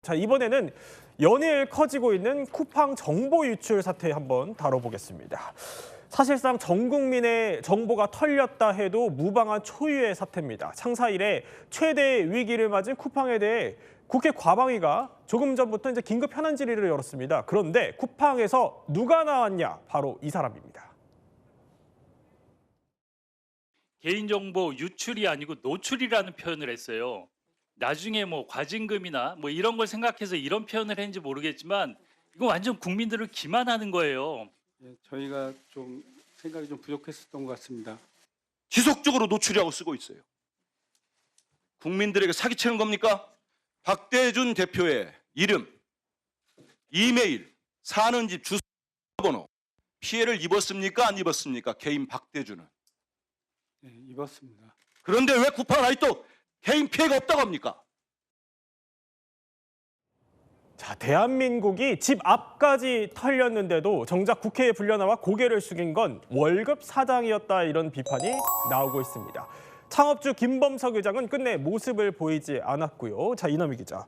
자, 이번에는 연일 커지고 있는 쿠팡 정보 유출 사태 한번 다뤄보겠습니다. 사실상 전 국민의 정보가 털렸다 해도 무방한 초유의 사태입니다. 창사 이래 최대 위기를 맞은 쿠팡에 대해 국회 과방위가 조금 전부터 이제 긴급 현안 질의를 열었습니다. 그런데 쿠팡에서 누가 나왔냐? 바로 이 사람입니다. 개인정보 유출이 아니고 노출이라는 표현을 했어요. 나중에 뭐 과징금이나 뭐 이런 걸 생각해서 이런 표현을 했는지 모르겠지만 이거 완전 국민들을 기만하는 거예요. 예, 저희가 좀 생각이 좀 부족했었던 것 같습니다. 지속적으로 노출이라고 쓰고 있어요. 국민들에게 사기치는 겁니까? 박대준 대표의 이름, 이메일, 사는 집 주소번호 피해를 입었습니까? 안 입었습니까? 개인 박대준은. 예, 입었습니다. 그런데 왜 쿠팡은 아직도 개인 피해가 없다고 합니까? 자, 대한민국이 집 앞까지 털렸는데도 정작 국회에 불려나와 고개를 숙인 건 월급 사장이었다, 이런 비판이 나오고 있습니다. 창업주 김범석 의장은 끝내 모습을 보이지 않았고요. 자, 이남희 기자.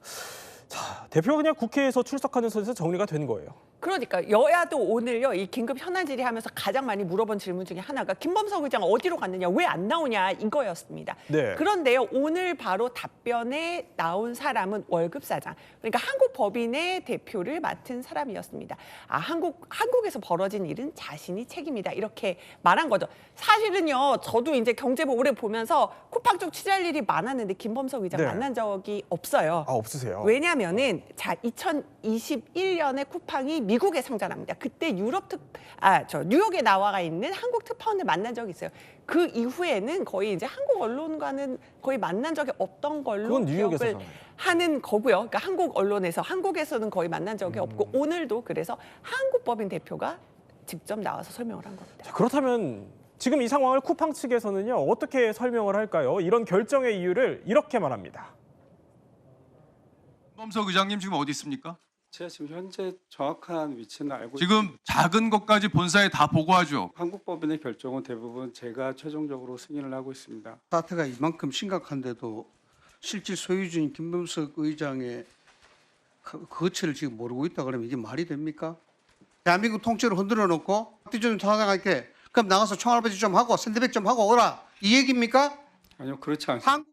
자, 대표가 그냥 국회에서 출석하는 선에서 정리가 된 거예요. 그러니까 여야도 오늘요, 이 긴급 현안 질의하면서 가장 많이 물어본 질문 중에 하나가 김범석 의장 어디로 갔느냐, 왜 안 나오냐, 이거였습니다. 네. 그런데요, 오늘 바로 답변에 나온 사람은 월급사장, 그러니까 한국법인의 대표를 맡은 사람이었습니다. 아, 한국에서 벌어진 일은 자신이 책임이다, 이렇게 말한 거죠. 사실은요, 저도 이제 경제부 오래 보면서 쿠팡 쪽 취재할 일이 많았는데 김범석 의장 네. 만난 적이 없어요. 아, 없으세요? 왜냐면은 자 2021년에 쿠팡이 미국에 상장합니다. 그때 뉴욕에 나와 있는 한국 특파원을 만난 적이 있어요. 그 이후에는 거의 이제 한국 언론과는 거의 만난 적이 없던 걸로 그건 뉴욕에서 기억을 하는 거고요. 그러니까 한국 언론에서, 한국에서는 거의 만난 적이 없고, 오늘도 그래서 한국법인 대표가 직접 나와서 설명을 한 겁니다. 자, 그렇다면 지금 이 상황을 쿠팡 측에서는요, 어떻게 설명을 할까요? 이런 결정의 이유를 이렇게 말합니다. 김범석 의장님 지금 어디 있습니까? 제가 지금 현재 정확한 위치는 알고 지금 있습니다. 작은 것까지 본사에 다 보고하죠. 한국법인의 결정은 대부분 제가 최종적으로 승인을 하고 있습니다. 사태가 이만큼 심각한데도 실질 소유주인 김범석 의장의 거취를 지금 모르고 있다 그러면 이게 말이 됩니까? 대한민국 통째로 흔들어 놓고 박대준 사장할게, 그럼 나가서 총알바지 좀 하고 샌드백 좀 하고 오라, 이 얘기입니까? 아니요, 그렇지 않습니다.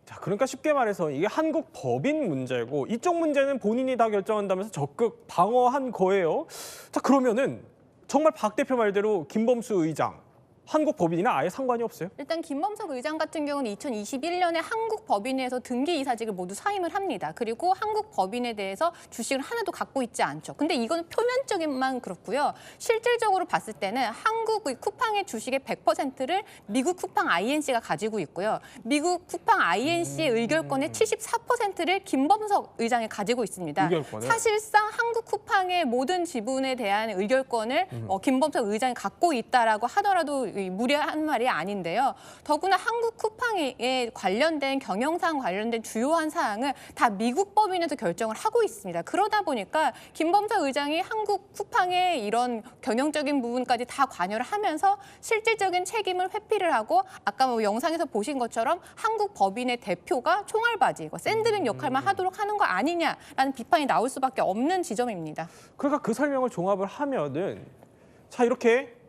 자, 그러니까 쉽게 말해서 이게 한국 법인 문제고, 이쪽 문제는 본인이 다 결정한다면서 적극 방어한 거예요. 자, 그러면은 정말 박 대표 말대로 김범수 의장, 한국 법인이나 아예 상관이 없어요? 일단 김범석 의장 같은 경우는 2021년에 한국 법인에서 등기 이사직을 모두 사임을 합니다. 그리고 한국 법인에 대해서 주식을 하나도 갖고 있지 않죠. 근데 이건 표면적인만 그렇고요. 실질적으로 봤을 때는 한국의 쿠팡의 주식의 100%를 미국 쿠팡 INC가 가지고 있고요. 미국 쿠팡 INC의 의결권의 74%를 김범석 의장이 가지고 있습니다. 의결권을? 사실상 한국 쿠팡의 모든 지분에 대한 의결권을 김범석 의장이 갖고 있다라고 하더라도 무리한 말이 아닌데요. 더구나 한국 쿠팡에 관련된 경영상 관련된 주요한 사항을 다 미국 법인에서 결정을 하고 있습니다. 그러다 보니까 김범석 의장이 한국 쿠팡의 이런 경영적인 부분까지 다 관여를 하면서 실질적인 책임을 회피를 하고, 아까 뭐 영상에서 보신 것처럼 한국 법인의 대표가 총알바지, 샌드백 역할만 하도록 하는 거 아니냐라는 비판이 나올 수밖에 없는 지점입니다. 그러니까 그 설명을 종합을 하면은, 자, 이렇게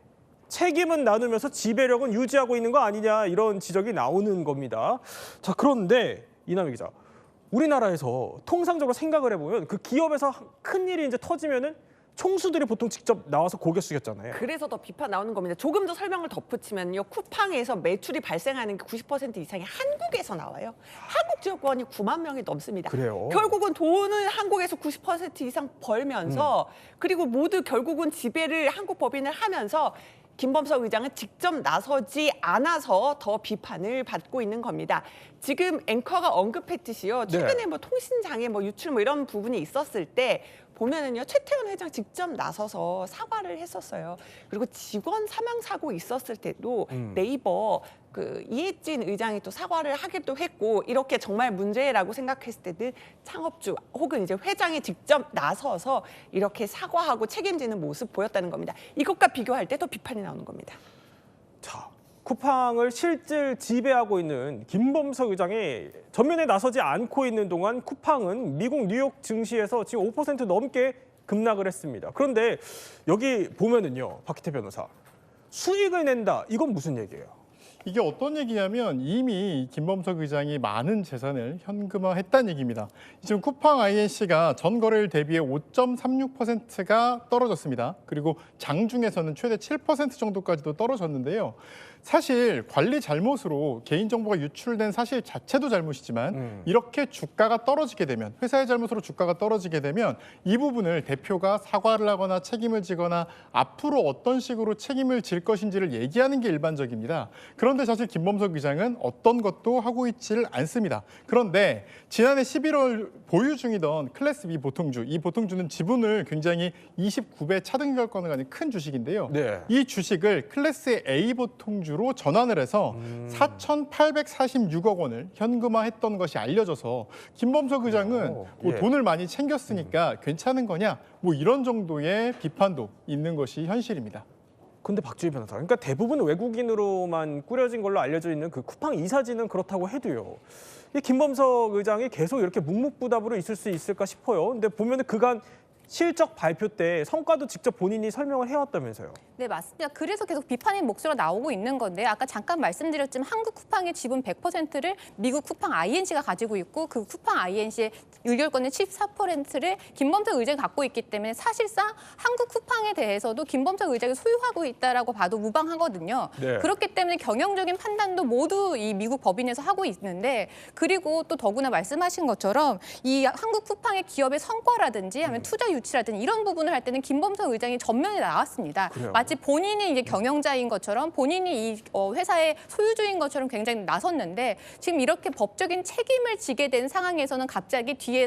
책임은 나누면서 지배력은 유지하고 있는 거 아니냐, 이런 지적이 나오는 겁니다. 자, 그런데 이남희 기자, 우리나라에서 통상적으로 생각을 해보면 그 기업에서 큰 일이 이제 터지면은 총수들이 보통 직접 나와서 고개 숙였잖아요. 그래서 더 비판 나오는 겁니다. 조금 더 설명을 덧붙이면요, 쿠팡에서 매출이 발생하는 게 90% 이상이 한국에서 나와요. 한국 지역권이 9만 명이 넘습니다. 그래요? 결국은 돈은 한국에서 90% 이상 벌면서, 그리고 모두 결국은 지배를 한국 법인을 하면서 김범석 의장은 직접 나서지 않아서 더 비판을 받고 있는 겁니다. 지금 앵커가 언급했듯이요, 최근에 뭐 통신장애, 뭐 유출 뭐 이런 부분이 있었을 때 보면은요, 최태원 회장 직접 나서서 사과를 했었어요. 그리고 직원 사망 사고 있었을 때도 네이버 그 이해진 의장이 또 사과를 하기도 했고, 이렇게 정말 문제라고 생각했을 때는 창업주 혹은 이제 회장이 직접 나서서 이렇게 사과하고 책임지는 모습 보였다는 겁니다. 이것과 비교할 때 더 비판이 나오는 겁니다. 자, 쿠팡을 실질 지배하고 있는 김범석 의장이 전면에 나서지 않고 있는 동안 쿠팡은 미국 뉴욕 증시에서 지금 5% 넘게 급락을 했습니다. 그런데 여기 보면은요, 박희태 변호사, 수익을 낸다. 이건 무슨 얘기예요? 이게 어떤 얘기냐면 이미 김범석 의장이 많은 재산을 현금화했다는 얘기입니다. 지금 쿠팡 INC가 전 거래일 대비해 5.36%가 떨어졌습니다. 그리고 장중에서는 최대 7% 정도까지도 떨어졌는데요. 사실 관리 잘못으로 개인정보가 유출된 사실 자체도 잘못이지만 이렇게 주가가 떨어지게 되면, 회사의 잘못으로 주가가 떨어지게 되면 이 부분을 대표가 사과를 하거나 책임을 지거나 앞으로 어떤 식으로 책임을 질 것인지를 얘기하는 게 일반적입니다. 그런데 사실 김범석 의장은 어떤 것도 하고 있지를 않습니다. 그런데 지난해 11월 보유 중이던 클래스 B 보통주, 이 보통주는 지분을 굉장히 29배 차등결권을 가진 큰 주식인데요. 네. 이 주식을 클래스 A 보통주로 전환을 해서 4,846억 원을 현금화했던 것이 알려져서 김범석 의장은 뭐 예. 돈을 많이 챙겼으니까 괜찮은 거냐, 뭐 이런 정도의 비판도 있는 것이 현실입니다. 근데 박주희 변호사, 그러니까 대부분 외국인으로만 꾸려진 걸로 알려져 있는 그 쿠팡 이사진은 그렇다고 해도요. 이 김범석 의장이 계속 이렇게 묵묵부답으로 있을 수 있을까 싶어요. 근데 보면은 그간 실적 발표 때 성과도 직접 본인이 설명을 해왔다면서요. 네, 맞습니다. 그래서 계속 비판의 목소리가 나오고 있는 건데 아까 잠깐 말씀드렸지만 한국 쿠팡의 지분 100%를 미국 쿠팡 INC가 가지고 있고 그 쿠팡 INC의 의결권의 74%를 김범석 의장이 갖고 있기 때문에 사실상 한국 쿠팡에 대해서도 김범석 의장이 소유하고 있다라고 봐도 무방하거든요. 네. 그렇기 때문에 경영적인 판단도 모두 이 미국 법인에서 하고 있는데, 그리고 또 더구나 말씀하신 것처럼 이 한국 쿠팡의 기업의 성과라든지 아니면 투자 유치라든지 이런 부분을 할 때는 김범석 의장이 전면에 나왔습니다. 그래요. 마치 본인이 이제 경영자인 것처럼 본인이 이 회사의 소유주인 것처럼 굉장히 나섰는데 지금 이렇게 법적인 책임을 지게 된 상황에서는 갑자기 뒤에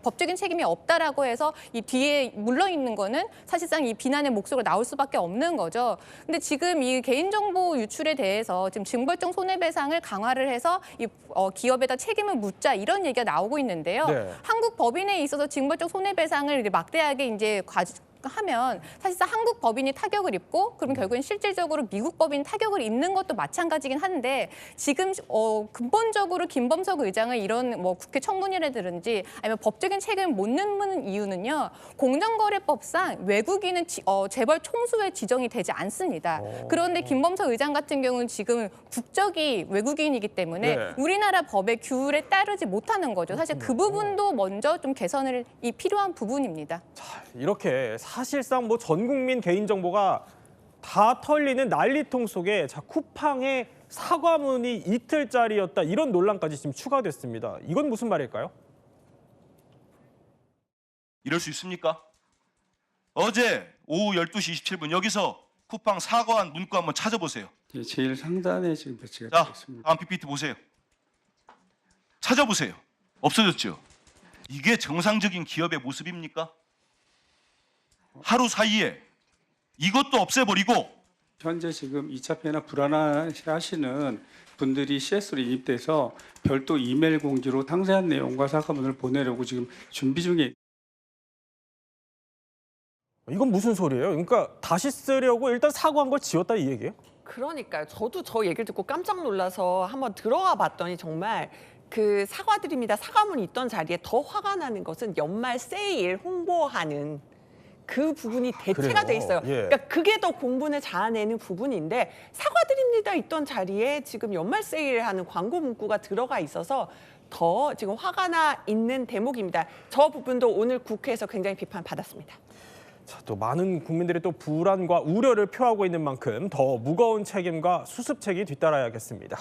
법적인 책임이 없다라고 해서 이 뒤에 물러 있는 거는 사실상 이 비난의 목소리가 나올 수밖에 없는 거죠. 근데 지금 이 개인정보 유출에 대해서 지금 징벌적 손해배상을 강화를 해서 이 기업에다 책임을 묻자 이런 얘기가 나오고 있는데요. 네. 한국 법인에 있어서 징벌적 손해배상을 이제 막대하게 이제 하면 사실상 한국 법인이 타격을 입고 그러면 결국엔 실질적으로 미국 법인 타격을 입는 것도 마찬가지긴 한데 지금 근본적으로 김범석 의장을 이런 뭐 국회 청문회라든지 아니면 법적인 책임을 못 묻는 이유는요. 공정거래법상 외국인은 재벌 총수에 지정이 되지 않습니다. 그런데 김범석 의장 같은 경우는 지금 국적이 외국인이기 때문에 네. 우리나라 법의 규율에 따르지 못하는 거죠. 사실 그 부분도 먼저 좀 개선이 필요한 부분입니다. 자, 이렇게 사실상 뭐 전 국민 개인정보가 다 털리는 난리통 속에 자, 쿠팡의 사과문이 이틀짜리였다 이런 논란까지 지금 추가됐습니다. 이건 무슨 말일까요? 이럴 수 있습니까? 어제 오후 12시 27분 여기서 쿠팡 사과한 문구 한번 찾아보세요. 예, 제일 상단에 지금 배치가 자, 되어 있습니다. 다음 PPT 보세요. 찾아보세요. 없어졌죠? 이게 정상적인 기업의 모습입니까? 하루 사이에 이것도 없애버리고 현재 지금 2차 폐나 불안하시는 분들이 CS로 인입돼서 별도 이메일 공지로 상세한 내용과 사과문을 보내려고 지금 준비 중에 이건 무슨 소리예요? 그러니까 다시 쓰려고 일단 사과한 걸 지웠다 이 얘기예요? 그러니까요. 저도 저 얘기를 듣고 깜짝 놀라서 한번 들어가 봤더니 정말 그 사과드립니다. 사과문이 있던 자리에 더 화가 나는 것은 연말 세일 홍보하는 그 부분이 대체가 그래요? 돼 있어요. 예. 그러니까 그게 더 공분을 자아내는 부분인데 사과드립니다 있던 자리에 지금 연말 세일하는 광고 문구가 들어가 있어서 더 지금 화가 나 있는 대목입니다. 저 부분도 오늘 국회에서 굉장히 비판받았습니다. 자, 또 많은 국민들이 또 불안과 우려를 표하고 있는 만큼 더 무거운 책임과 수습책이 뒤따라야겠습니다.